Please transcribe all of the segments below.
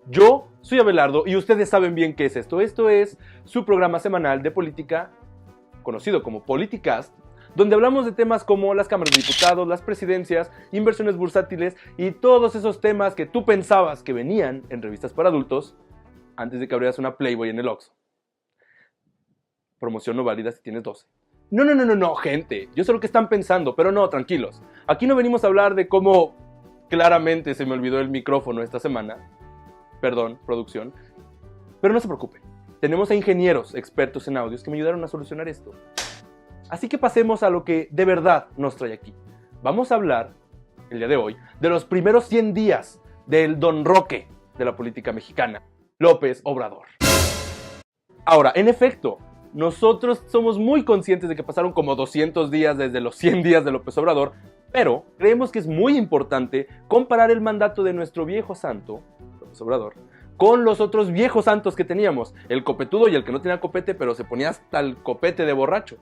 Yo soy Abelardo y ustedes saben bien qué es esto. Esto es su programa semanal de política, conocido como Politicast, donde hablamos de temas como las cámaras de diputados, las presidencias, inversiones bursátiles y todos esos temas que tú pensabas que venían en revistas para adultos antes de que abrieras una Playboy en el Oxxo. Promoción no válida si tienes 12. No, gente. Yo sé lo que están pensando, pero no, tranquilos. Aquí no venimos a hablar de cómo claramente se me olvidó el micrófono esta semana. Perdón, producción. Pero no se preocupen. Tenemos a ingenieros expertos en audios que me ayudaron a solucionar esto. Así que pasemos a lo que de verdad nos trae aquí. Vamos a hablar, el día de hoy, de los primeros 100 días del Don Roque de la política mexicana, López Obrador. Ahora, en efecto, nosotros somos muy conscientes de que pasaron como 200 días desde los 100 días de López Obrador, pero creemos que es muy importante comparar el mandato de nuestro viejo santo, López Obrador, con los otros viejos santos que teníamos, el copetudo y el que no tenía copete, pero se ponía hasta el copete de borracho.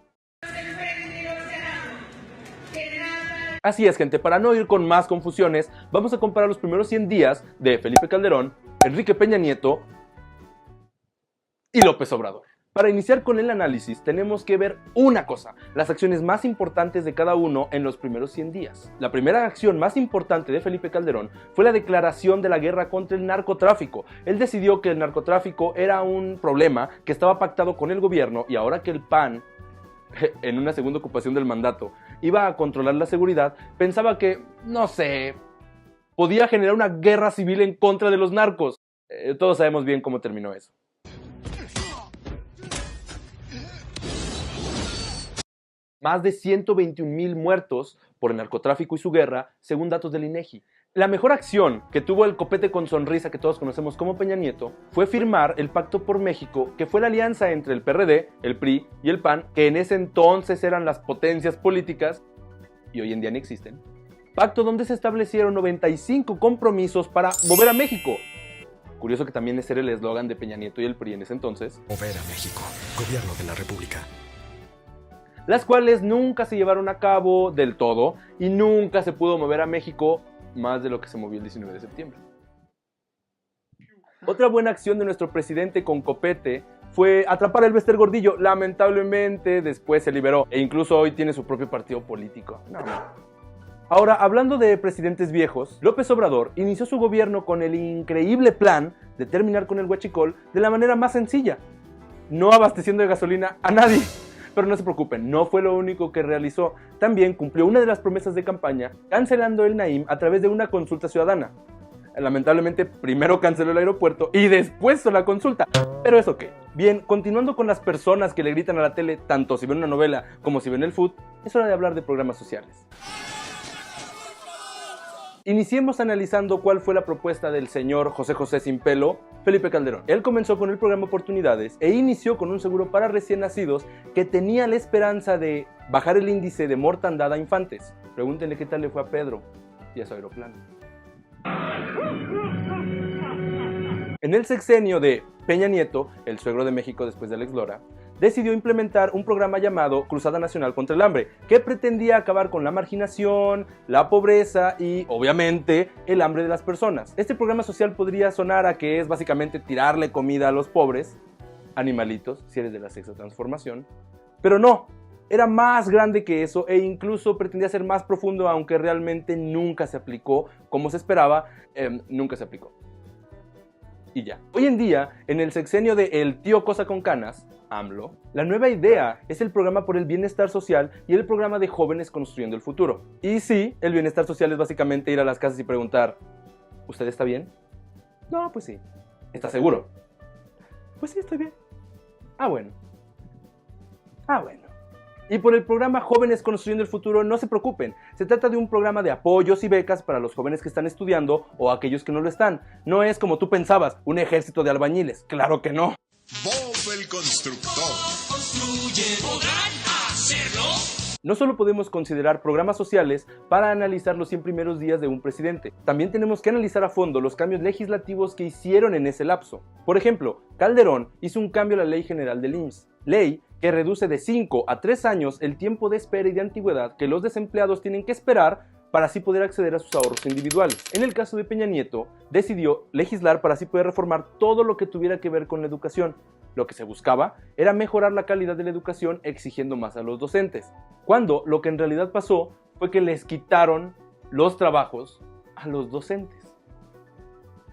Así es, gente, para no ir con más confusiones, vamos a comparar los primeros 100 días de Felipe Calderón, Enrique Peña Nieto y López Obrador. Para iniciar con el análisis, tenemos que ver una cosa, las acciones más importantes de cada uno en los primeros 100 días. La primera acción más importante de Felipe Calderón fue la declaración de la guerra contra el narcotráfico. Él decidió que el narcotráfico era un problema que estaba pactado con el gobierno y ahora que el PAN, en una segunda ocupación del mandato, iba a controlar la seguridad, pensaba que, no sé, podía generar una guerra civil en contra de los narcos. Todos sabemos bien cómo terminó eso. Más de 121,000 muertos por el narcotráfico y su guerra, según datos del INEGI. La mejor acción que tuvo el copete con sonrisa que todos conocemos como Peña Nieto fue firmar el Pacto por México, que fue la alianza entre el PRD, el PRI y el PAN, que en ese entonces eran las potencias políticas y hoy en día no existen. Pacto donde se establecieron 95 compromisos para mover a México. Curioso que también ese era el eslogan de Peña Nieto y el PRI en ese entonces. Mover a México, gobierno de la República. Las cuales nunca se llevaron a cabo del todo y nunca se pudo mover a México más de lo que se movió el 19 de septiembre. Otra buena acción de nuestro presidente con copete fue atrapar al Bester Gordillo. Lamentablemente después se liberó e incluso hoy tiene su propio partido político. Ahora, hablando de presidentes viejos, López Obrador inició su gobierno con el increíble plan de terminar con el huachicol de la manera más sencilla, no abasteciendo de gasolina a nadie. Pero no se preocupen, no fue lo único que realizó. También cumplió una de las promesas de campaña, cancelando el Naim a través de una consulta ciudadana. Lamentablemente, primero canceló el aeropuerto y después hizo la consulta. Pero ¿eso qué? Bien, continuando con las personas que le gritan a la tele, tanto si ven una novela como si ven el food, es hora de hablar de programas sociales. Iniciemos analizando cuál fue la propuesta del señor José sin pelo, Felipe Calderón. Él comenzó con el programa Oportunidades e inició con un seguro para recién nacidos que tenía la esperanza de bajar el índice de mortandad a infantes. Pregúntenle qué tal le fue a Pedro y a su aeroplano. En el sexenio de Peña Nieto, el suegro de México después de Alex Lora, decidió implementar un programa llamado Cruzada Nacional contra el Hambre, que pretendía acabar con la marginación, la pobreza y, obviamente, el hambre de las personas. Este programa social podría sonar a que es básicamente tirarle comida a los pobres, animalitos, si eres de la sexta transformación, pero no, era más grande que eso e incluso pretendía ser más profundo, aunque realmente nunca se aplicó como se esperaba, nunca se aplicó. Y ya. Hoy en día, en el sexenio de El Tío Cosa con Canas, AMLO, la nueva idea es el programa por el bienestar social y el programa de jóvenes construyendo el futuro. Y sí, el bienestar social es básicamente ir a las casas y preguntar, ¿usted está bien? No, pues sí. ¿Está seguro? Pues sí, estoy bien. Ah, bueno. Y por el programa Jóvenes Construyendo el Futuro, no se preocupen. Se trata de un programa de apoyos y becas para los jóvenes que están estudiando o aquellos que no lo están. No es como tú pensabas, un ejército de albañiles. ¡Claro que no! Bob el constructor. ¿Podrán hacerlo? No solo podemos considerar programas sociales para analizar los 100 primeros días de un presidente, también tenemos que analizar a fondo los cambios legislativos que hicieron en ese lapso. Por ejemplo, Calderón hizo un cambio a la Ley General del IMSS, ley que reduce de 5 a 3 años el tiempo de espera y de antigüedad que los desempleados tienen que esperar para así poder acceder a sus ahorros individuales. En el caso de Peña Nieto, decidió legislar para así poder reformar todo lo que tuviera que ver con la educación. Lo que se buscaba era mejorar la calidad de la educación exigiendo más a los docentes, cuando lo que en realidad pasó fue que les quitaron los trabajos a los docentes.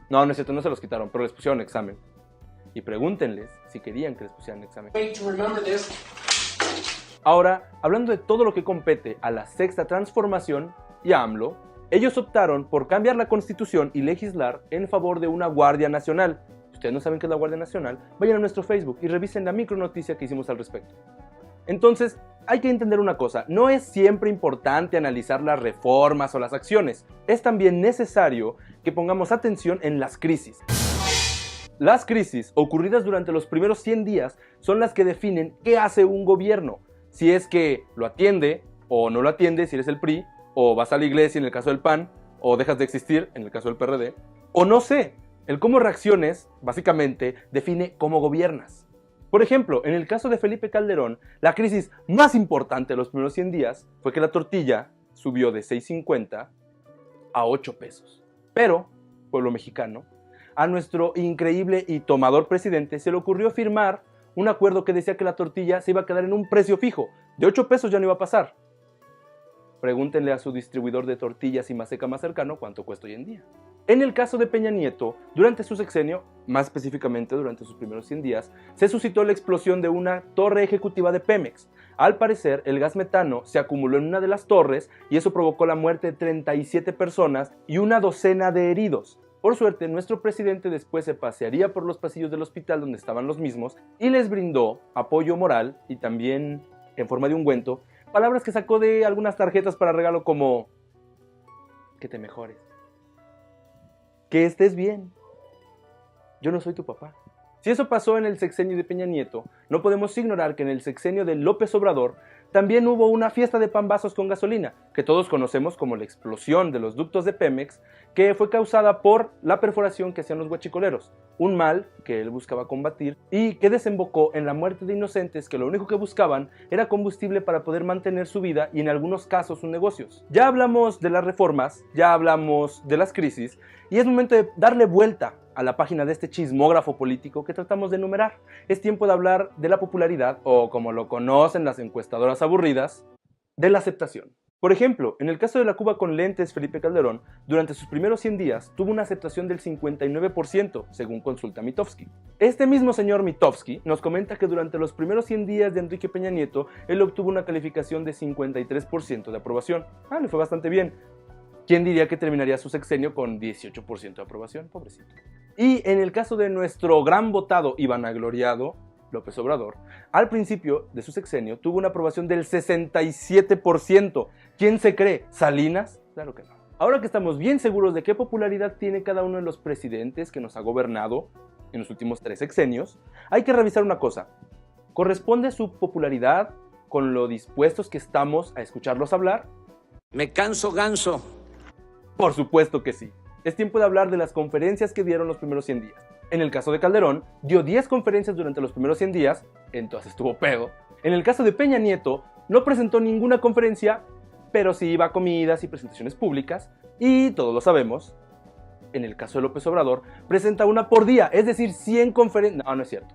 No es cierto, no se los quitaron, pero les pusieron examen. Y pregúntenles si querían que les pusieran examen. Ahora, hablando de todo lo que compete a la sexta transformación y a AMLO, ellos optaron por cambiar la Constitución y legislar en favor de una Guardia Nacional. Si ustedes no saben qué es la Guardia Nacional, vayan a nuestro Facebook y revisen la micronoticia que hicimos al respecto. Entonces, hay que entender una cosa, no es siempre importante analizar las reformas o las acciones, es también necesario que pongamos atención en las crisis. Las crisis ocurridas durante los primeros 100 días son las que definen qué hace un gobierno. Si es que lo atiende o no lo atiende si eres el PRI, o vas a la iglesia en el caso del PAN, o dejas de existir en el caso del PRD, o no sé, el cómo reacciones básicamente define cómo gobiernas. Por ejemplo, en el caso de Felipe Calderón, la crisis más importante de los primeros 100 días fue que la tortilla subió de 6.50 a 8 pesos. Pero, pueblo mexicano, a nuestro increíble y tomador presidente se le ocurrió firmar un acuerdo que decía que la tortilla se iba a quedar en un precio fijo. De 8 pesos ya no iba a pasar. Pregúntenle a su distribuidor de tortillas y maseca más cercano cuánto cuesta hoy en día. En el caso de Peña Nieto, durante su sexenio, más específicamente durante sus primeros 100 días, se suscitó la explosión de una torre ejecutiva de Pemex. Al parecer, el gas metano se acumuló en una de las torres y eso provocó la muerte de 37 personas y una docena de heridos. Por suerte, nuestro presidente después se pasearía por los pasillos del hospital donde estaban los mismos y les brindó apoyo moral y también, en forma de ungüento, palabras que sacó de algunas tarjetas para regalo como que te mejores, que estés bien, yo no soy tu papá. Si eso pasó en el sexenio de Peña Nieto, no podemos ignorar que en el sexenio de López Obrador también hubo una fiesta de pambazos con gasolina, que todos conocemos como la explosión de los ductos de Pemex, que fue causada por la perforación que hacían los huachicoleros, un mal que él buscaba combatir y que desembocó en la muerte de inocentes que lo único que buscaban era combustible para poder mantener su vida y en algunos casos sus negocios. Ya hablamos de las reformas, ya hablamos de las crisis y es momento de darle vuelta a la página de este chismógrafo político que tratamos de enumerar. Es tiempo de hablar de la popularidad, o como lo conocen las encuestadoras aburridas, de la aceptación. Por ejemplo, en el caso de la Cuba con lentes Felipe Calderón, durante sus primeros 100 días tuvo una aceptación del 59%, según consulta Mitofsky. Este mismo señor Mitofsky nos comenta que durante los primeros 100 días de Enrique Peña Nieto, él obtuvo una calificación de 53% de aprobación. Le fue bastante bien. ¿Quién diría que terminaría su sexenio con 18% de aprobación? Pobrecito. Y en el caso de nuestro gran votado y vanagloriado López Obrador, al principio de su sexenio tuvo una aprobación del 67%. ¿Quién se cree? ¿Salinas? Claro que no. Ahora que estamos bien seguros de qué popularidad tiene cada uno de los presidentes que nos ha gobernado en los últimos 3 sexenios, hay que revisar una cosa. ¿Corresponde su popularidad con lo dispuestos que estamos a escucharlos hablar? Me canso ganso. Por supuesto que sí. Es tiempo de hablar de las conferencias que dieron los primeros 100 días. En el caso de Calderón, dio 10 conferencias durante los primeros 100 días, entonces estuvo pedo. En el caso de Peña Nieto, no presentó ninguna conferencia, pero sí iba a comidas y presentaciones públicas, y todos lo sabemos. En el caso de López Obrador, presenta una por día, es decir, 100 conferencias. No es cierto.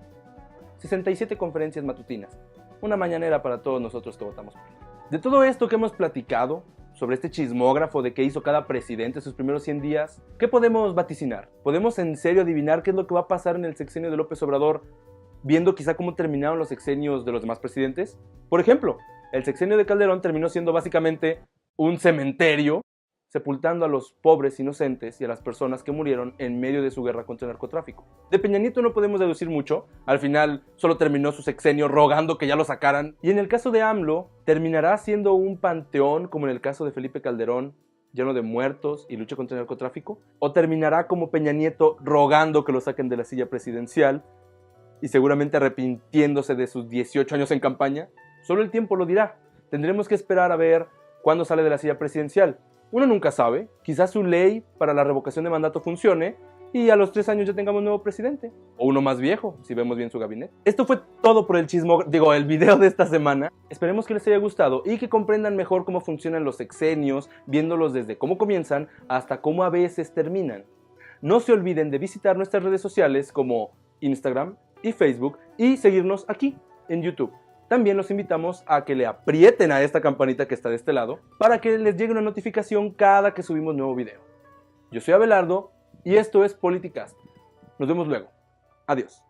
67 conferencias matutinas. Una mañanera para todos nosotros que votamos por él. De todo esto que hemos platicado, sobre este chismógrafo de qué hizo cada presidente sus primeros 100 días, ¿qué podemos vaticinar? ¿Podemos en serio adivinar qué es lo que va a pasar en el sexenio de López Obrador, viendo quizá cómo terminaron los sexenios de los demás presidentes? Por ejemplo, el sexenio de Calderón terminó siendo básicamente un cementerio, sepultando a los pobres inocentes y a las personas que murieron en medio de su guerra contra el narcotráfico. De Peña Nieto no podemos deducir mucho, al final solo terminó su sexenio rogando que ya lo sacaran, y en el caso de AMLO, terminará siendo un panteón como en el caso de Felipe Calderón, lleno de muertos y lucha contra el narcotráfico, o terminará como Peña Nieto rogando que lo saquen de la silla presidencial y seguramente arrepintiéndose de sus 18 años en campaña. Solo el tiempo lo dirá. Tendremos que esperar a ver cuándo sale de la silla presidencial. Uno nunca sabe, quizás su ley para la revocación de mandato funcione y a los 3 años ya tengamos nuevo presidente. O uno más viejo, si vemos bien su gabinete. Esto fue todo por el el video de esta semana. Esperemos que les haya gustado y que comprendan mejor cómo funcionan los sexenios, viéndolos desde cómo comienzan hasta cómo a veces terminan. No se olviden de visitar nuestras redes sociales como Instagram y Facebook y seguirnos aquí en YouTube. También los invitamos a que le aprieten a esta campanita que está de este lado para que les llegue una notificación cada que subimos nuevo video. Yo soy Abelardo y esto es Politicast. Nos vemos luego. Adiós.